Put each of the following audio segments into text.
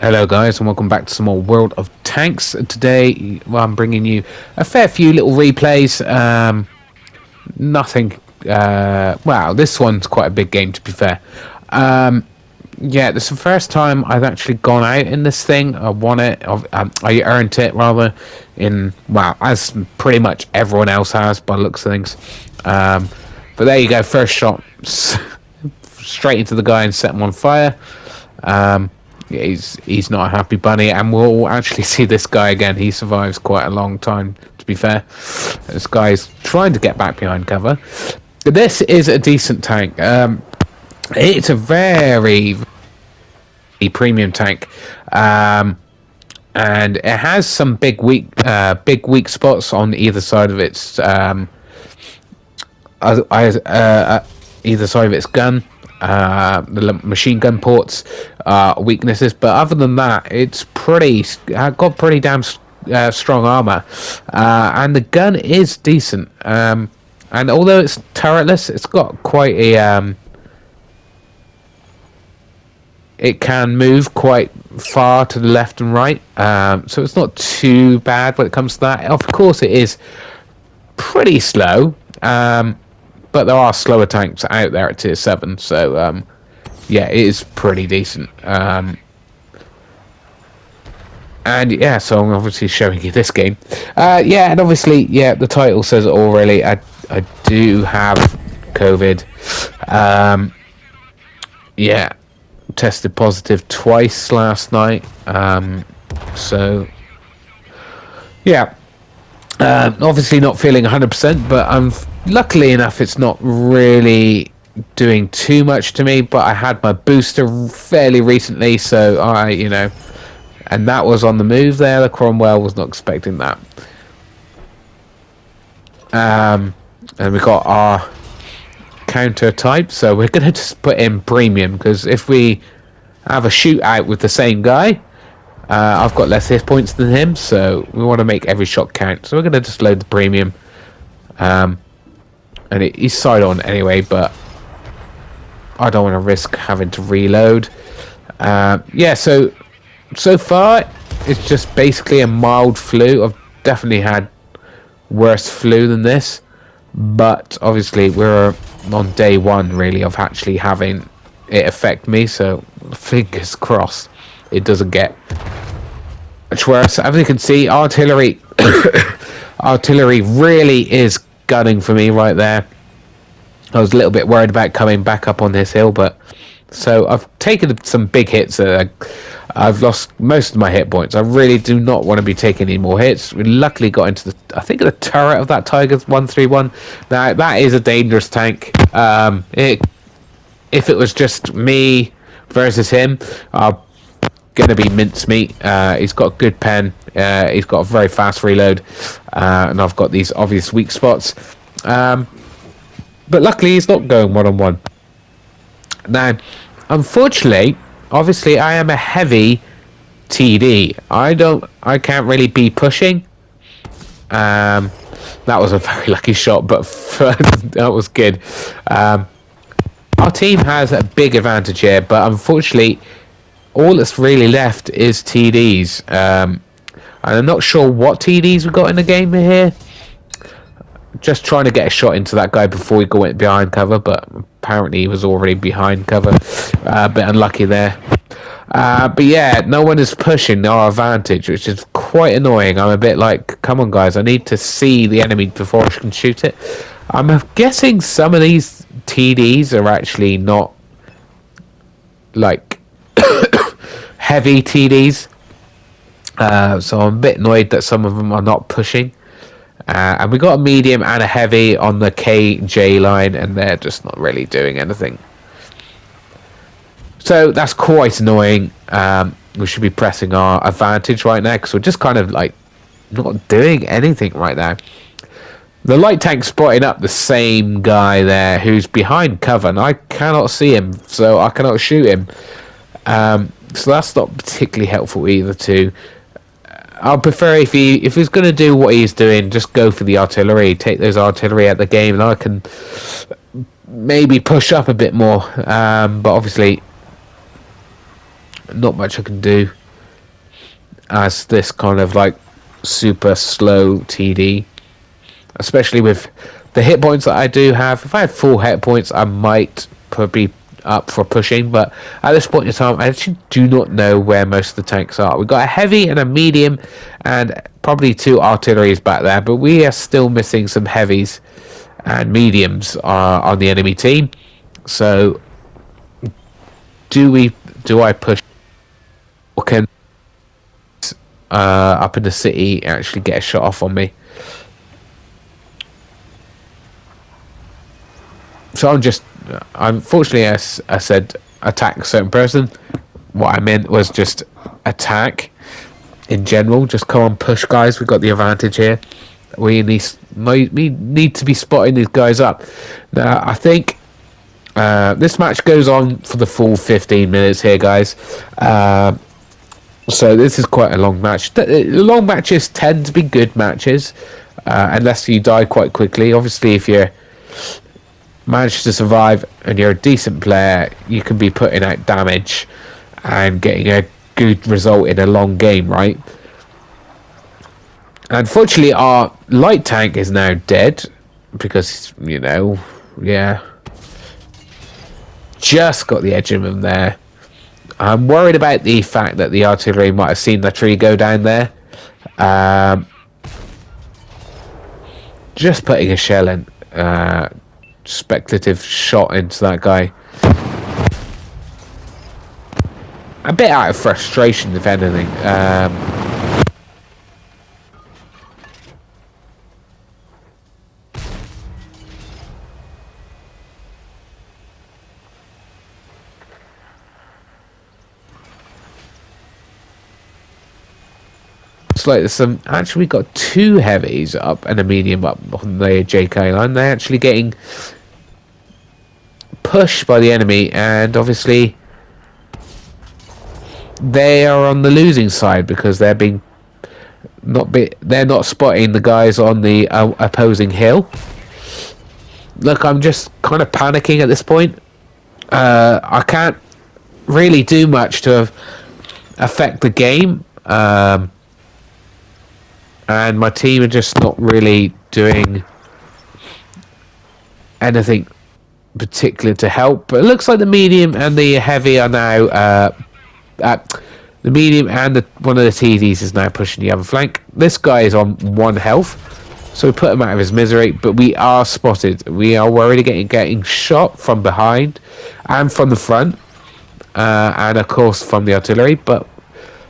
Hello guys and welcome back to some more World of Tanks. Today I'm bringing you a fair few little replays. Nothing, wow, this one's quite a big game to be fair. Yeah, this is the first time I've actually gone out in this thing. I won it, I earned it rather, well, as pretty much everyone else has by the looks of things. But there you go, first shot, straight into the guy and set him on fire. Yeah, he's not a happy bunny, and we'll actually see this guy again. He survives quite a long time, to be fair. This guy's trying to get back behind cover. This is a decent tank. It's a very premium tank, and it has some big weak spots on either side of its either side of its gun. The machine gun ports weaknesses, but other than that, it's got pretty damn strong armor, and the gun is decent. And although it's turretless, it's got quite a it can move quite far to the left and right, so it's not too bad when it comes to that. Of course, it is pretty slow. But there are slower tanks out there at tier 7, so yeah, it is pretty decent. And yeah, so I'm obviously showing you this game. Yeah, and obviously, yeah, the title says it all really. I do have COVID. Yeah, tested positive twice last night. So yeah, obviously not feeling 100%, but I'm luckily enough it's not really doing too much to me. But I had my booster fairly recently, so and that was on the move there. The Cromwell was not expecting that. And we got our counter type, so we're gonna just put in premium, because if we have a shootout with the same guy, I've got less hit points than him, so we want to make every shot count. So we're going to just load the premium. And he's side on anyway, but I don't want to risk having to reload. Yeah, so far, it's just basically a mild flu. I've definitely had worse flu than this. But obviously, we're on day 1, really, of actually having it affect me. So fingers crossed it doesn't get much worse. As you can see, artillery really is gunning for me right there. I was a little bit worried about coming back up on this hill, but so I've taken some big hits. I've lost most of my hit points. I really do not want to be taking any more hits. We luckily got into I think the turret of that Tiger 131. Now that is a dangerous tank. If it was just me versus him, gonna be mincemeat. He's got a good pen. He's got a very fast reload, and I've got these obvious weak spots. But luckily, he's not going one-on-one. Now, unfortunately, obviously, I am a heavy TD. I can't really be pushing. That was a very lucky shot, but that was good. Our team has a big advantage here, but unfortunately, all that's really left is TDs. And I'm not sure what TDs we got in the game here. Just trying to get a shot into that guy before we go behind cover, but apparently he was already behind cover. A bit unlucky there. But yeah, no one is pushing our advantage, which is quite annoying. I'm a bit like, come on guys, I need to see the enemy before I can shoot it. I'm guessing some of these TDs are actually not like heavy TDs. So I'm a bit annoyed that some of them are not pushing. And we got a medium and a heavy on the KJ line, and they're just not really doing anything. So that's quite annoying. We should be pressing our advantage right now, because we're just kind of like not doing anything right now. The light tank's spotting up the same guy there who's behind cover, and I cannot see him, so I cannot shoot him. So that's not particularly helpful either too. I'll prefer if he's going to do what he's doing, just go for the artillery, take those artillery out the game, and I can maybe push up a bit more. But obviously, not much I can do. as this kind of like super slow TD, especially with the hit points that I do have. If I had full hit points, I might probably up for pushing, but at this point in time, I actually do not know where most of the tanks are. We've got a heavy and a medium, and probably 2 artilleries back there, but we are still missing some heavies and mediums on the enemy team. So, do I push, or can up in the city actually get a shot off on me? So unfortunately, as I said, attack a certain person. What I meant was just attack in general. Just come on, push, guys. We've got the advantage here. We need to be spotting these guys up. Now, I think this match goes on for the full 15 minutes here, guys. So this is quite a long match. Long matches tend to be good matches, unless you die quite quickly. Obviously, if you're manage to survive and you're a decent player, you can be putting out damage and getting a good result in a long game, right? Unfortunately, our light tank is now dead because, you know, yeah, just got the edge of him there. I'm worried about the fact that the artillery might have seen the tree go down there. Just putting a shell in, speculative shot into that guy. A bit out of frustration, if anything. It's like there's some. Actually, we got 2 heavies up and a medium up on the JK line. They're actually getting pushed by the enemy, and obviously they are on the losing side because they're not spotting the guys on the opposing hill. Look, I'm just kind of panicking at this point. I can't really do much to affect the game, and my team are just not really doing anything particular to help. But it looks like the medium and the heavy are now the medium and one of the TDs is now pushing the other flank. This guy is on 1 health, so we put him out of his misery, but we are spotted. We are worried of getting shot from behind and from the front, and of course from the artillery. But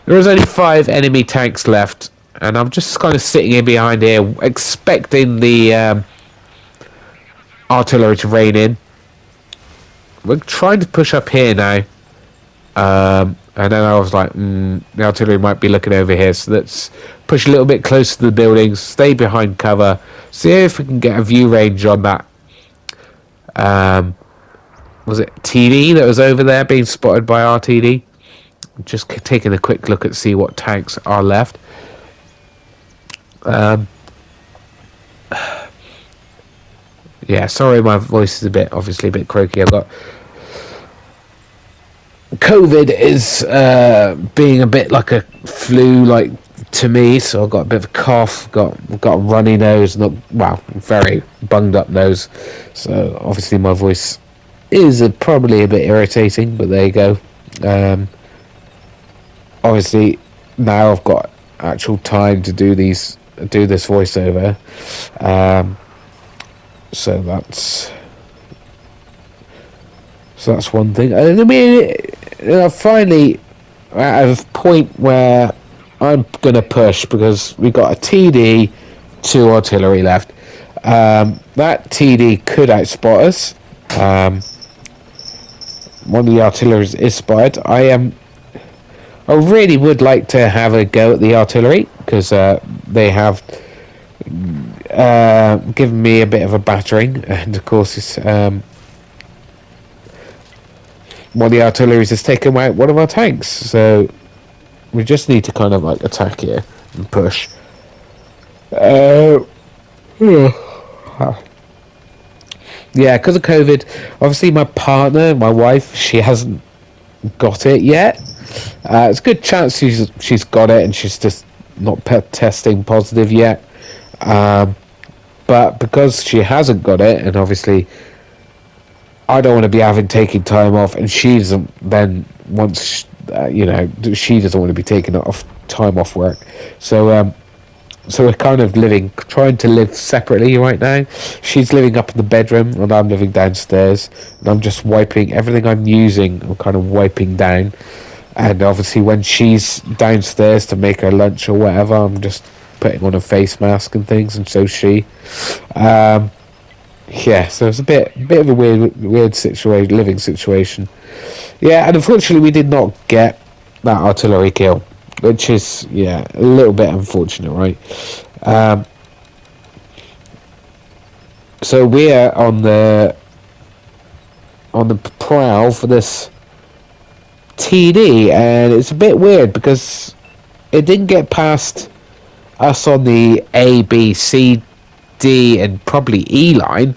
there is only 5 enemy tanks left, and I'm just kind of sitting in behind here expecting the artillery to rain in. We're trying to push up here now, and then I was like, the artillery might be looking over here, so let's push a little bit closer to the buildings, stay behind cover, see if we can get a view range on that. Was it TD that was over there being spotted by RTD? Just taking a quick look at see what tanks are left. Yeah, sorry, my voice is obviously a bit croaky. I've got COVID is being a bit like a flu, like to me. So I've got a bit of a cough, got a runny nose, very bunged up nose. So obviously my voice is probably a bit irritating, but there you go. Obviously now I've got actual time to do this voiceover. So that's one thing. I mean, finally at a point where I'm gonna push because we got a TD, 2 artillery left. That TD could outspot us. One of the artilleries is spotted. I really would like to have a go at the artillery because they have given me a bit of a battering, and of course it's one of the artilleries has taken out one of our tanks, so we just need to kind of like attack here and push. Yeah, because of COVID, obviously my partner, my wife, she hasn't got it yet. It's a good chance she's got it and she's just not testing positive yet. Um, but because she hasn't got it, and obviously I don't want to be having taking time off, and she doesn't. Then once she doesn't want to be taking off time off work. So we're kind of trying to live separately right now. She's living up in the bedroom, and I'm living downstairs. And I'm just wiping everything I'm using. I'm kind of wiping down, and obviously when she's downstairs to make her lunch or whatever, I'm just putting on a face mask and things, and so she. Yeah, so it's a bit of a weird situation, living situation. Yeah, and unfortunately we did not get that artillery kill, which is a little bit unfortunate, right? So we're on the prowl for this TD, and it's a bit weird because it didn't get past us on the A, B, C, D, and probably E line,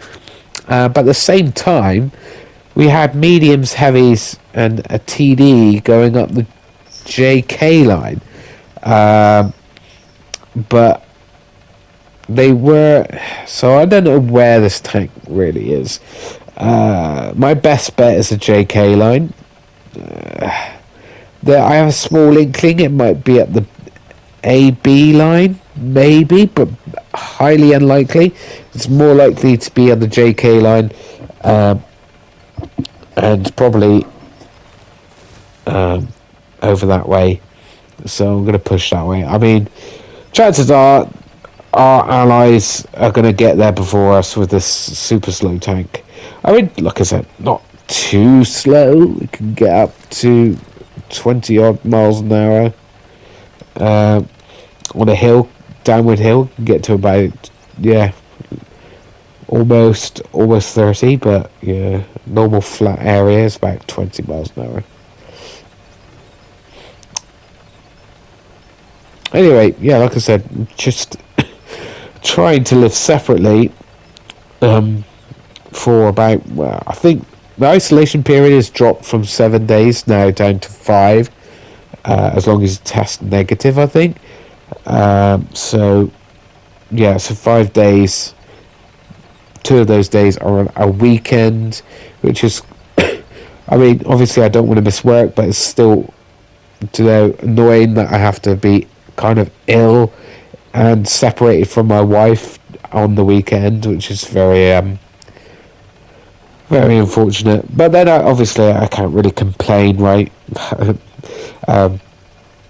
but at the same time, we had mediums, heavies, and a TD going up the JK line, but they were. So I don't know where this tank really is. My best bet is a JK line. I have a small inkling it might be at the AB line, maybe, but highly unlikely. It's more likely to be on the JK line, and probably over that way. So I'm going to push that way. I mean, chances are our allies are going to get there before us with this super slow tank. I mean, like I said, not too slow. We can get up to 20 odd miles an hour on a hill, downward hill. Get to about almost 30, but normal flat area is about 20 miles an hour. Anyway, like I said, just trying to live separately for about, I think the isolation period has dropped from 7 days now down to 5, as long as you test negative, I think. So 5 days. 2 of those days are on a weekend, which is, I mean, obviously I don't want to miss work, but it's still annoying that I have to be kind of ill and separated from my wife on the weekend, which is very unfortunate. But then I can't really complain, right?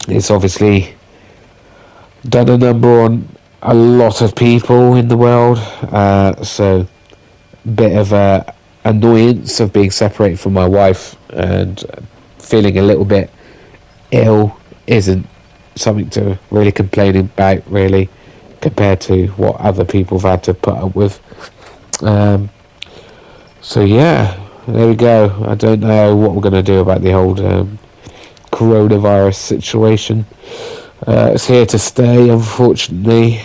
It's obviously done a number on a lot of people in the world, so bit of a annoyance of being separated from my wife and feeling a little bit ill isn't something to really complain about, really, compared to what other people have had to put up with. So there we go. I don't know what we're going to do about the whole coronavirus situation. It's here to stay, unfortunately.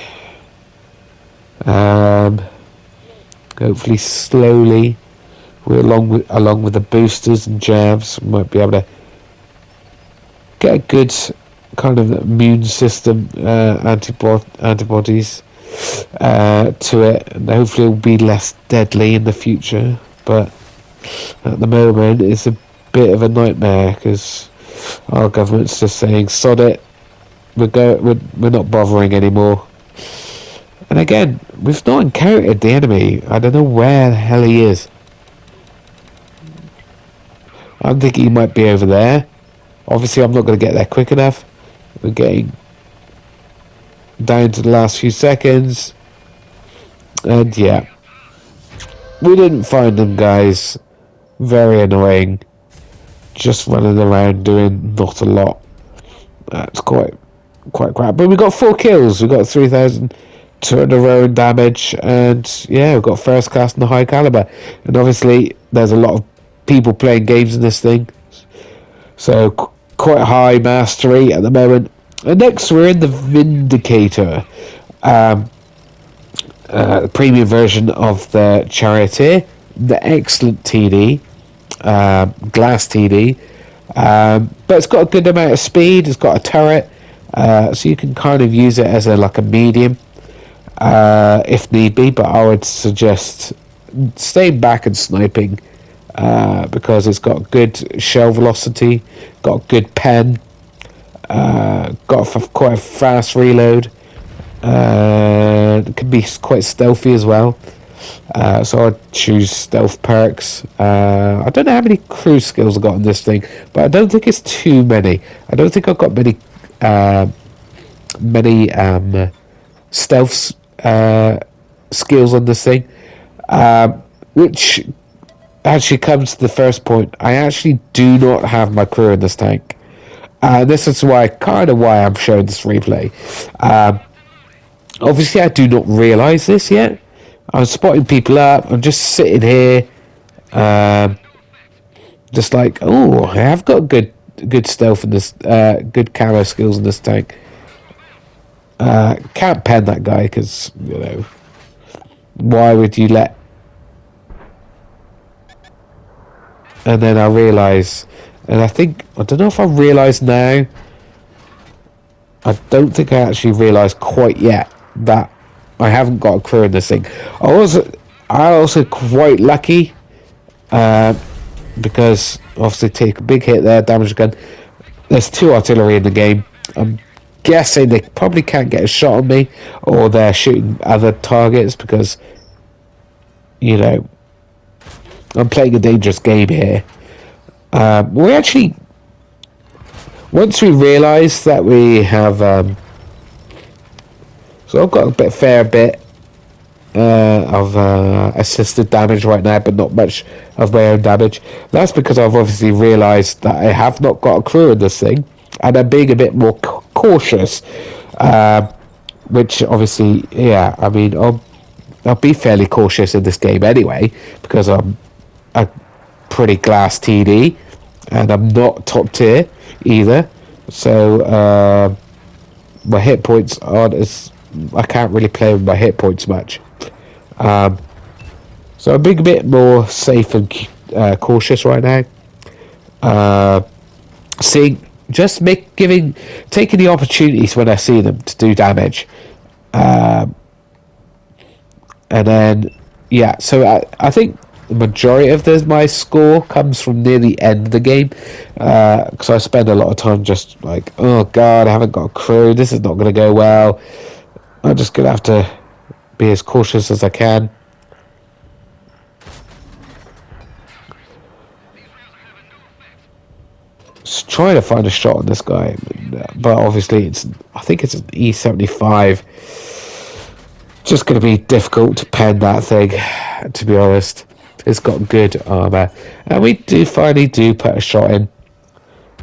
Hopefully slowly, along with the boosters and jabs, we might be able to get a good kind of immune system, antibodies to it, and hopefully it will be less deadly in the future. But at the moment, it's a bit of a nightmare because our government's just saying, "Sod it, we're not bothering anymore." And again, we've not encountered the enemy. I don't know where the hell he is. I'm thinking he might be over there. Obviously, I'm not going to get there quick enough. We're getting down to the last few seconds. And we didn't find them, guys. Very annoying. Just running around doing not a lot. That's quite crap. But we got 4 kills. We got 3,200 row damage, and we've got first class and the high caliber. And obviously, there's a lot of people playing games in this thing, so quite high mastery at the moment. And next, we're in the Vindicator, premium version of the Charioteer, the excellent TD, glass TD. But it's got a good amount of speed. It's got a turret, so you can kind of use it as a medium if need be. But I would suggest staying back and sniping because it's got good shell velocity, got good pen, got quite a fast reload. It can be quite stealthy as well. So I'd choose stealth perks. I don't know how many crew skills I got on this thing, but I don't think it's too many. I don't think I've got many stealth skills on this thing. Which actually comes to the first point. I actually do not have my crew in this tank. This is why I'm showing this replay. Obviously, I do not realise this yet. I'm spotting people up. I'm just sitting here, just like, oh, I have got good stealth in this, good camo skills in this tank. Can't pen that guy because why would you let? And then I realise, and I don't know if I realise now. I don't think I actually realised quite yet that I haven't got a crew in this thing. I also quite lucky because obviously take a big hit there, damage gun. There's 2 artillery in the game. I'm guessing they probably can't get a shot on me, or they're shooting other targets because I'm playing a dangerous game here. We actually, once we realise that we have, so I've got a fair bit of assisted damage right now, but not much of my own damage. That's because I've obviously realised that I have not got a crew in this thing, and I'm being a bit more cautious. Which obviously, yeah, I mean, I'll be fairly cautious in this game anyway, because I'm a pretty glass TD, and I'm not top tier either. So my hit points aren't as, I can't really play with my hit points much. So I'm being a bit more safe and cautious right now. Taking the opportunities when I see them to do damage. And then, yeah, so I think the majority of my score comes from near the end of the game, because I spend a lot of time just like, oh god, I haven't got a crew, this is not going to go well, I'm just going to have to be as cautious as I can. Just trying to find a shot on this guy, but obviously I think it's an E75. Just going to be difficult to pen that thing, to be honest. It's got good armor, and we finally put a shot in,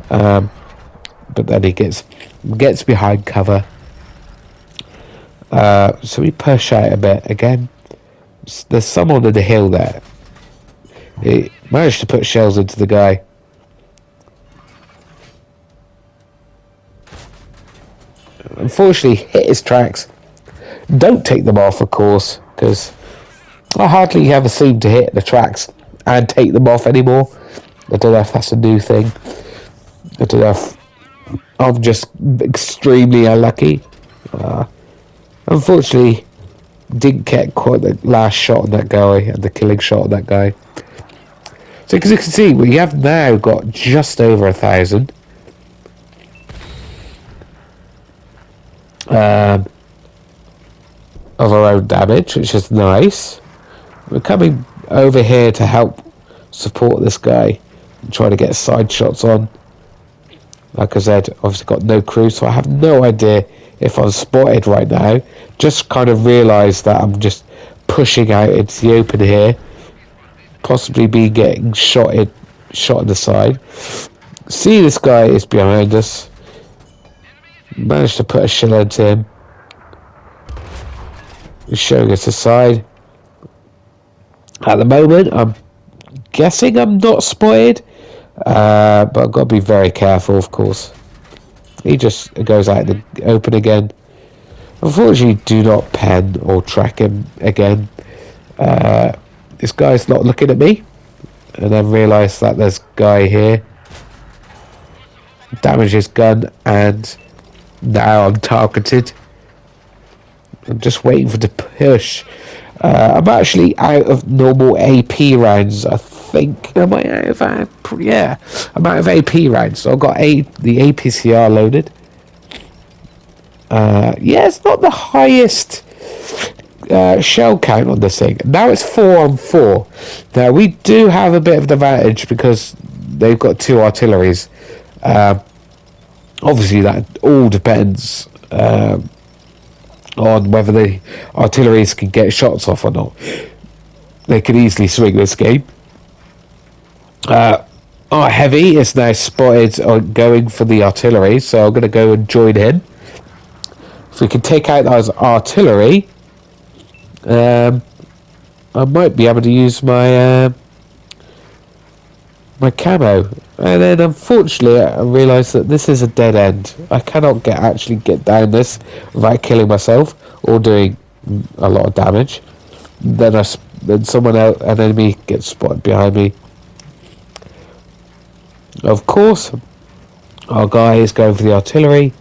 but then he gets behind cover, so we push out a bit again. There's someone on the hill there. He managed to put shells into the guy. Unfortunately, hit his tracks. Don't take them off, of course, because I hardly ever seem to hit the tracks and take them off anymore. I don't know if that's a new thing. I don't know if I'm just extremely unlucky. Unfortunately, didn't get quite the last shot on that guy and the killing shot on that guy. So as you can see, we have now got just over 1,000. Of our own damage, which is nice. We're coming over here to help support this guy and try to get side shots on. Like I said, obviously got no crew, so I have no idea if I'm spotted right now. Just kind of realised that I'm just pushing out into the open here, possibly be getting shot in the side. See, this guy is behind us. Managed to put a shell into him. He's showing us the side. At the moment, I'm guessing I'm not spotted, but I've got to be very careful, of course. He just goes out in the open again. Unfortunately, do not pen or track him again. This guy's not looking at me, and then realise that there's a guy here. damage his gun, and now I'm targeted. I'm just waiting for the push. I'm actually out of normal AP rounds, I think. Am I out of yeah, I'm out of AP rounds. So I've got the APCR loaded. Yeah, it's not the highest shell count on this thing. Now it's 4 on 4. Now we do have a bit of an advantage because they've got 2 artilleries. Obviously that all depends on whether the artilleries can get shots off or not. They could easily swing this game. Our heavy is now spotted going for the artillery, so I'm going to go and join him. If we can take out those artillery, I might be able to use my my camo. And then unfortunately I realised that this is a dead end. I cannot actually get down this without killing myself or doing a lot of damage. Then someone else, an enemy, gets spotted behind me. Of course, our guy is going for the artillery.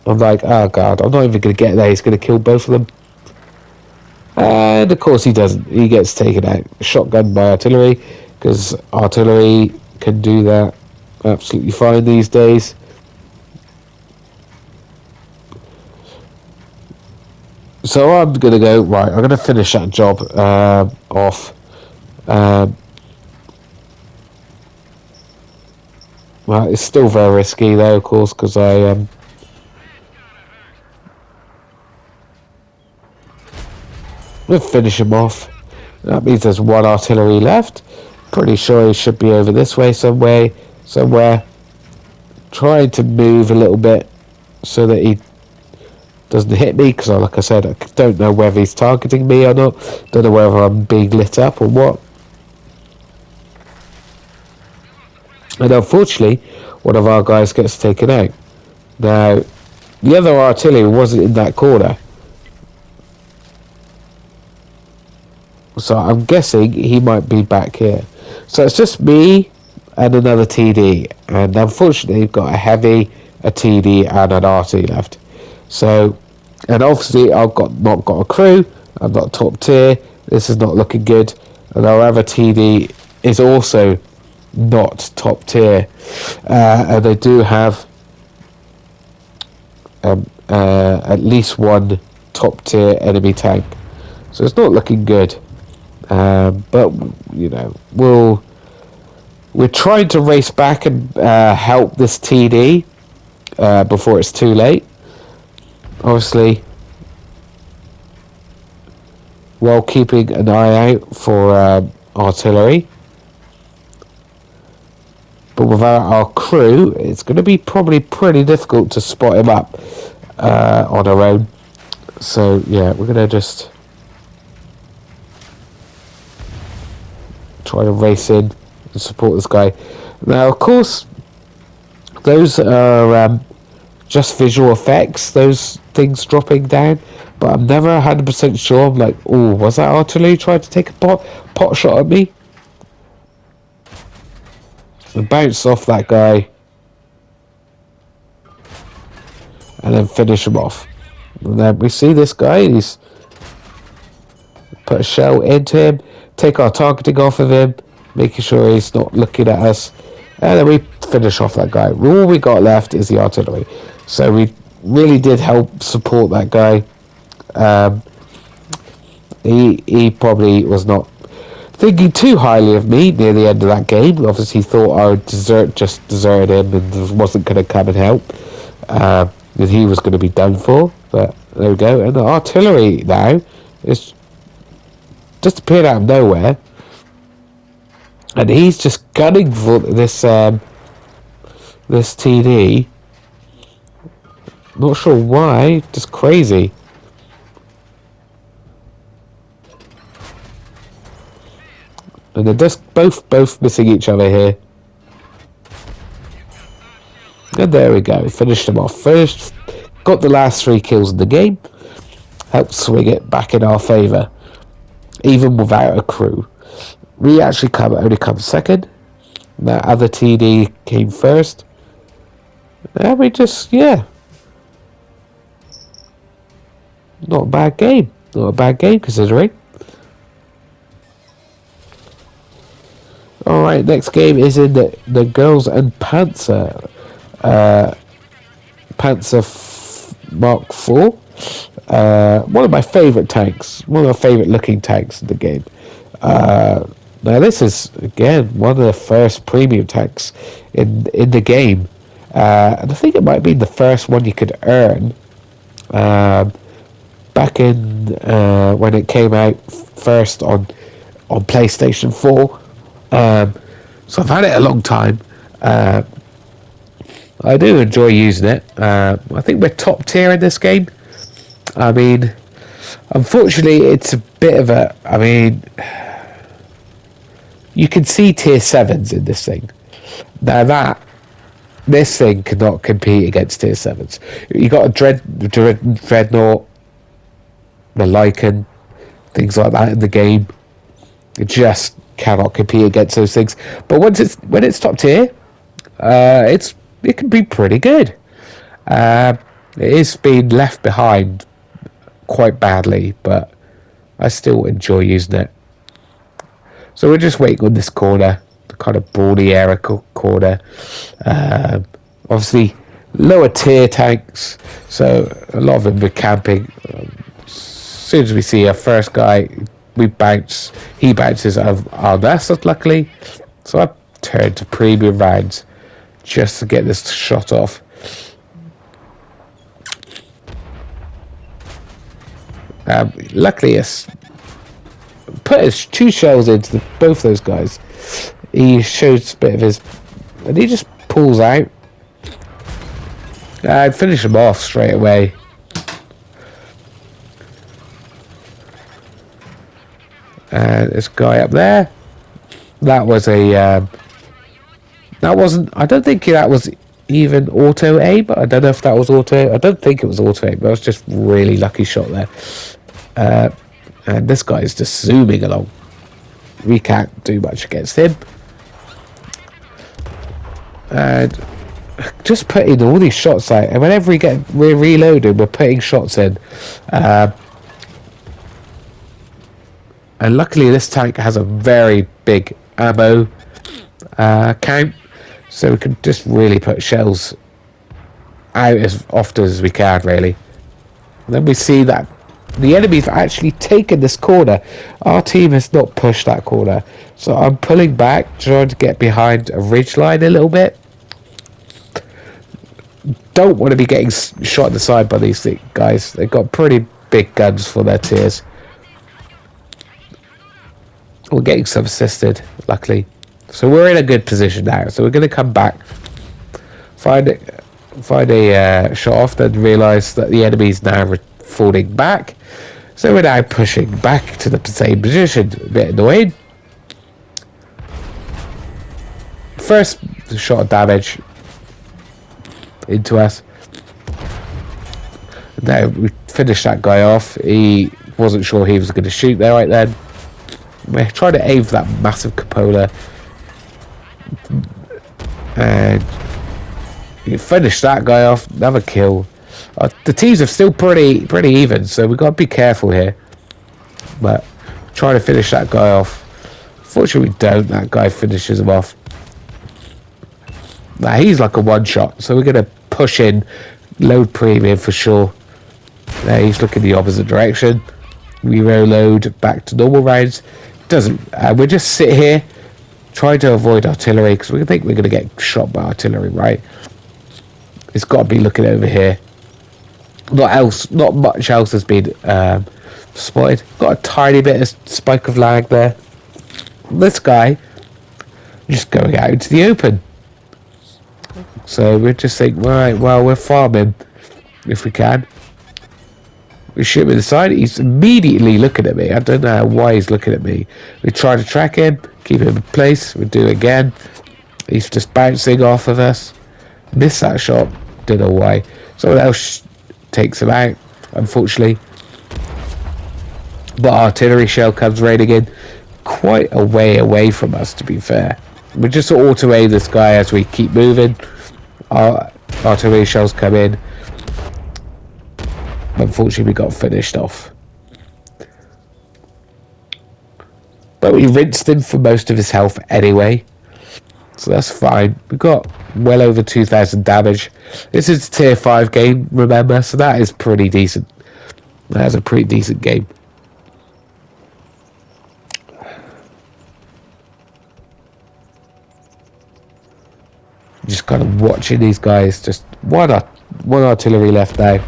I'm like, oh god, I'm not even going to get there. He's going to kill both of them. And of course he doesn't. He gets taken out. Shotgun by artillery, because artillery can do that absolutely fine these days. So I'm going to go, right, I'm going to finish that job off. Well, it's still very risky though, of course, because I we'll finish him off. That means there's 1 artillery left. Pretty sure he should be over this way somewhere. Trying to move a little bit so that he doesn't hit me, because like I said, I don't know whether he's targeting me or not. Don't know whether I'm being lit up or what. And unfortunately, one of our guys gets taken out. Now, the other artillery wasn't in that corner. So I'm guessing he might be back here. So it's just me and another TD. And unfortunately, we've got a heavy, a TD, and an RT left. So, and obviously, I've not got a crew. I'm not top tier. This is not looking good. And our other TD is also not top tier. And they do have at least 1 top tier enemy tank. So it's not looking good. But you know, we're trying to race back and help this TD before it's too late. Obviously, while keeping an eye out for artillery. But without our crew, it's going to be probably pretty difficult to spot him up on our own. So yeah, we're going to just try to race in and support this guy. Now, of course, those are just visual effects, those things dropping down, but I'm never 100% sure. I'm like, oh, was that artillery trying to take a pot shot at me? And bounce off that guy and then finish him off. And then we see this guy, he's put a shell into him, take our targeting off of him, making sure he's not looking at us, and then we finish off that guy. All we got left is the artillery. So we really did help support that guy. He probably was not thinking too highly of me near the end of that game. Obviously thought I would deserted him and wasn't going to come and help. And he was going to be done for. But there we go. And the artillery now is just appeared out of nowhere. And he's just gunning for this TD. Not sure why, just crazy. And they're just both missing each other here. And there we go, finished them off. First, got the last 3 kills in the game. Helped swing it back in our favour. Even without a crew. We actually only come second. That other TD came first. And we just, yeah. Not a bad game. Not a bad game considering. Alright, next game is in the Girls and Panzer. Mark IV. One of my favourite tanks. One of my favourite looking tanks in the game. Now this is, again, one of the first premium tanks in the game. And I think it might be the first one you could earn. Back in when it came out first on PlayStation 4. So I've had it a long time. I do enjoy using it. I think we're top tier in this game. I mean, unfortunately, it's a bit of a... I mean, you can see tier 7s in this thing. Now this thing cannot compete against tier 7s. You got a Dreadnought, the Lycan, things like that in the game. It just cannot compete against those things. But when it's top tier, it can be pretty good. It is being left behind quite badly, but I still enjoy using it. So we're just waiting on this corner, the kind of brawly area corner. Obviously, lower tier tanks, so a lot of them are camping. As soon as we see our first guy, he bounces on us, luckily. So I turned to premium rounds just to get this shot off. Luckily, it's put his 2 shells into both those guys. He shows a bit of his, and he just pulls out. I'd finish him off straight away. And this guy up there, that was a that wasn't, I don't think that was even auto aim. I don't know if that was auto. I don't think it was auto aim. That was just really lucky shot there. And this guy is just zooming along. We can't do much against him. And just putting all these shots out. And whenever we're reloading, we're putting shots in. And luckily this tank has a very big ammo count. So we can just really put shells out as often as we can, really. And then we see that the enemy's actually taken this corner. Our team has not pushed that corner. So I'm pulling back, trying to get behind a ridge line a little bit. Don't want to be getting shot in the side by these guys. They've got pretty big guns for their tiers. We're getting some assisted, luckily. So we're in a good position now. So we're going to come back, find a shot off, then realise that the enemy's now falling back. So we're now pushing back to the same position. A bit annoying. First shot of damage into us. Now we finished that guy off. He wasn't sure he was going to shoot there right then. We're trying to aim for that massive cupola. And you finish that guy off. Another kill. The teams are still pretty even, so we've got to be careful here. But trying to finish that guy off. Fortunately, we don't. That guy finishes him off. Now he's like a one-shot, so we're going to push in, load premium for sure. Now he's looking the opposite direction. We reload back to normal rounds. Doesn't. We just sit here, trying to avoid artillery because we think we're going to get shot by artillery, right? It's got to be looking over here. Not much else has been spotted. Got a tiny bit of spike of lag there. This guy just going out into the open. So we just think, right, well, we're farming if we can. We shoot him in the side. He's immediately looking at me. I don't know why he's looking at me. We try to track him, keep him in place. We do it again. He's just bouncing off of us. Missed that shot. Don't know why. Someone else takes him out, unfortunately. But artillery shell comes raining in quite a way away from us, to be fair. We just auto aim this guy as we keep moving. artillery shells come in. Unfortunately, we got finished off. But we rinsed him for most of his health anyway. So that's fine. We got well over 2,000 damage. This is a tier 5 game, remember? So that is pretty decent. That's a pretty decent game. Just kind of watching these guys. Just one artillery left now.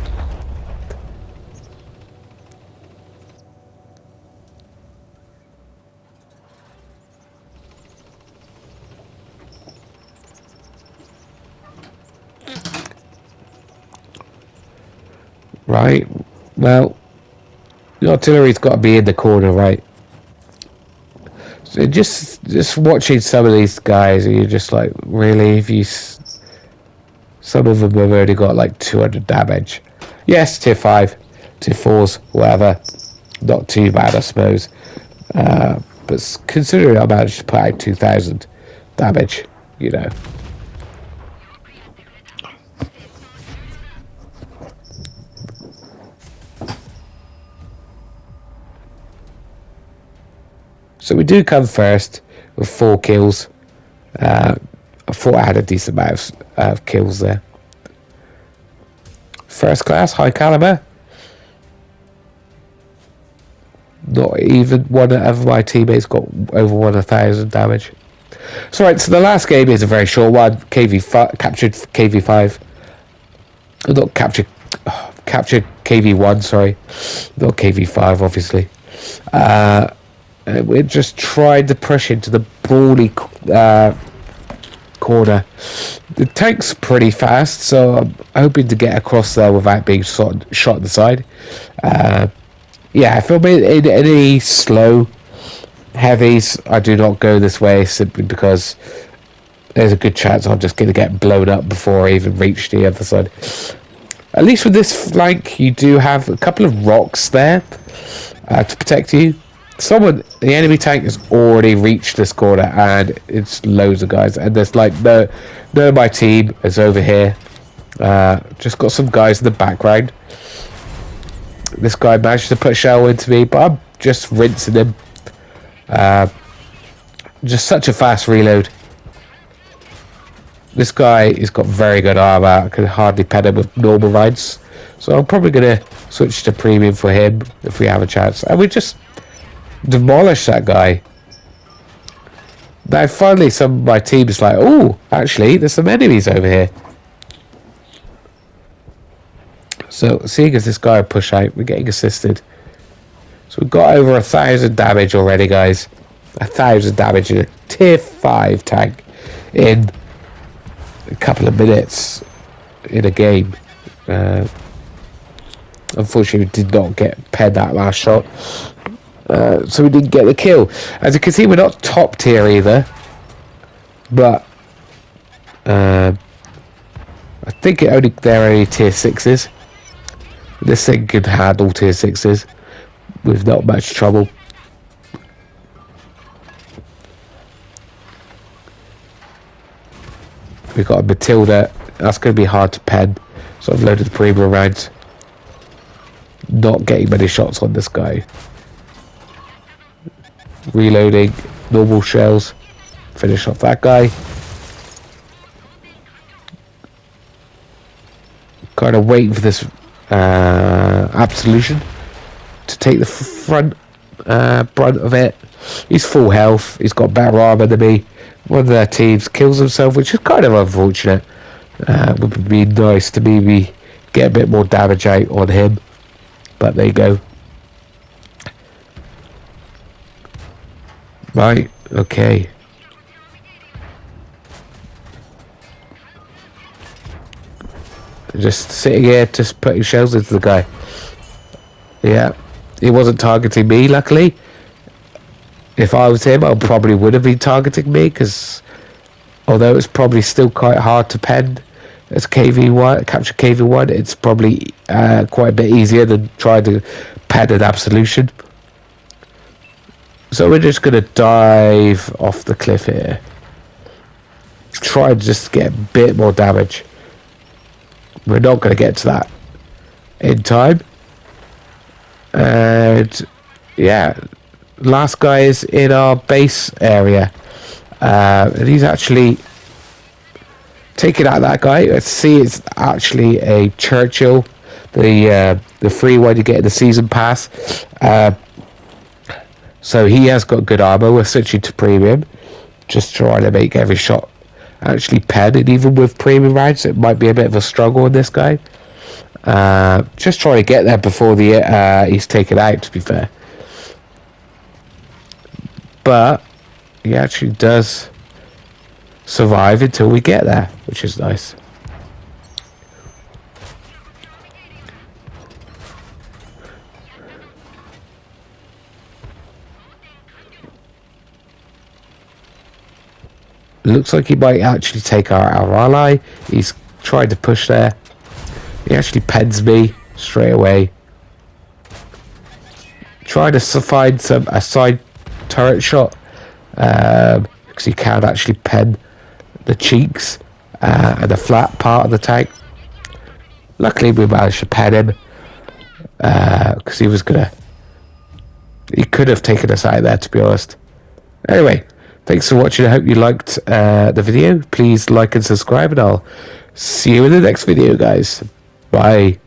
Right, well, the artillery's got to be in the corner, right? So just watching some of these guys, and you're just like, really? If you, some of them have already got like 200 damage. Yes, tier 5, tier 4s, whatever. Not too bad, I suppose. But considering I managed to put out 2,000 damage, you know. So we do come first with 4 kills. I thought I had a decent amount of kills there. First class, high caliber. Not even one of my teammates got over 1,000 damage. So right, so the last game is a very short one. KV5 captured KV5. Not captured. Captured KV1. Sorry, not KV5. Obviously. We just tried to push into the brawly corner. The tank's pretty fast, so I'm hoping to get across there without being shot in the side. Yeah, if I'm in any slow heavies, I do not go this way simply because there's a good chance I'm just going to get blown up before I even reach the other side. At least with this flank, you do have a couple of rocks there to protect you. The enemy tank has already reached this corner, and it's loads of guys, and there's like none of my team is over here. Just got some guys in the background. This guy managed to put a shell into me, but I'm just rinsing him. Just such a fast reload. This guy has got very good armor. I can hardly pen him with normal rides, so I'm probably gonna switch to premium for him if we have a chance. And we just demolish that guy. Now finally some of my team is like, oh, actually there's some enemies over here. So seeing as this guy push out, we're getting assisted. So we've got over 1,000 damage already, guys. 1,000 damage in a tier 5 tank in a couple of minutes in a game. Unfortunately, we did not get penned that last shot. So we didn't get the kill. As you can see, we're not top tier either. But I think they're only tier 6s. This thing could handle tier 6s with not much trouble. We've got a Matilda. That's going to be hard to pen. So I've loaded the premium rounds. Not getting many shots on this guy. Reloading normal shells. Finish off that guy. Kind of waiting for this absolution to take the brunt of it. He's full health. He's got better armor than me. One of their teams kills himself, which is kind of unfortunate. Would be nice to maybe get a bit more damage out on him, but there you go. Right, okay. Just sitting here, just putting shells into the guy. Yeah, he wasn't targeting me, luckily. If I was him, I probably would have been targeting me, because although it's probably still quite hard to pen as KV1, capture KV1, it's probably quite a bit easier than trying to pen an absolution. So we're just going to dive off the cliff here. Try and just get a bit more damage. We're not going to get to that in time. And yeah, last guy is in our base area. And he's actually taking out that guy. Let's see, it's actually a Churchill, the free one you get in the season pass. So he has got good armor. We're switching to premium, just trying to make every shot actually pen. And even with premium rounds, it might be a bit of a struggle on this guy. Just trying to get there before he's taken out, to be fair. But he actually does survive until we get there, which is nice. Looks like he might actually take our ally. He's trying to push there. He actually pens me straight away. Trying to find a side turret shot, because he can actually pen the cheeks and the flat part of the tank. Luckily we managed to pen him, because he could have taken us out there, to be honest. Anyway, thanks for watching. I hope you liked the video. Please like and subscribe, and I'll see you in the next video, guys. Bye.